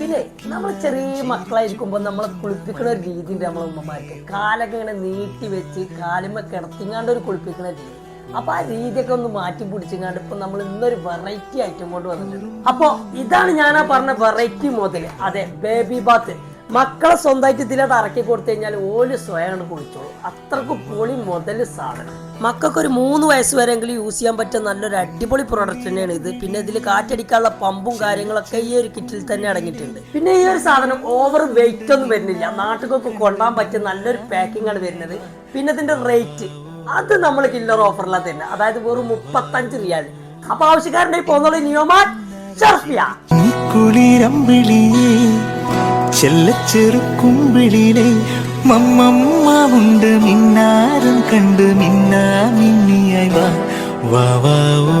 പിന്നെ നമ്മൾ ചെറിയ മക്കളായിരിക്കുമ്പോൾ നമ്മളെ കുളിപ്പിക്കുന്ന ഒരു രീതി ഉണ്ട് നമ്മളെ ഉമ്മമാർക്ക്. കാലൊക്കെ ഇങ്ങനെ നീട്ടി വെച്ച് കാലുമ്മ കിടത്തിങ്ങാണ്ട് ഒരു കുളിപ്പിക്കുന്ന രീതി. അപ്പൊ ആ രീതിയൊക്കെ ഒന്ന് മാറ്റി പിടിച്ചിങ്ങാണ്ട് ഇപ്പൊ നമ്മൾ ഇന്നൊരു വെറൈറ്റി ഐറ്റം കൊണ്ട് വന്നിട്ടുണ്ട്. അപ്പൊ ഇതാണ് ഞാനാ പറഞ്ഞ വെറൈറ്റി മുതല്. അതെ, ബേബി ബാത്ത്. മക്കളെ സ്വന്തമായിട്ട് ഇതിലത് ഇറക്കി കൊടുത്തു കഴിഞ്ഞാൽ ഓല് സ്വയം കുളിച്ചോളൂ. അത്രക്ക് പൊളി മുതല് സാധനം. മക്കൾക്ക് ഒരു 3 വയസ്സ് വരെയെങ്കിലും യൂസ് ചെയ്യാൻ പറ്റിയ നല്ലൊരു അടിപൊളി പ്രോഡക്റ്റ് തന്നെയാണ് ഇത്. പിന്നെ ഇതിൽ കാറ്റടിക്കാനുള്ള പമ്പും കാര്യങ്ങളൊക്കെ ഈ ഒരു കിറ്റിൽ തന്നെ അടങ്ങിയിട്ടുണ്ട്. പിന്നെ ഈ ഒരു സാധനം ഓവർ വെയിറ്റ് ഒന്നും വരുന്നില്ല. നാട്ടുകൊക്കെ കൊണ്ടാൻ പറ്റിയ നല്ലൊരു പാക്കിംഗ് ആണ് വരുന്നത്. പിന്നെ ഇതിന്റെ റേറ്റ് അത് നമ്മൾ കില്ലർ ഓഫറിലാണ് തന്നെ, അതായത് വെറും 35 റിയാൽ. അപ്പൊ ആവശ്യക്കാരൻ്റെ പോകുന്നത് നിയോമാൻ ഷർഫിയ. ചെറുക്കുമ്പിളിലെ മമ്മമ്മ മിന്നാരം കണ്ട് മിന്നാ മിന്നിയായി വാ വാ വാ.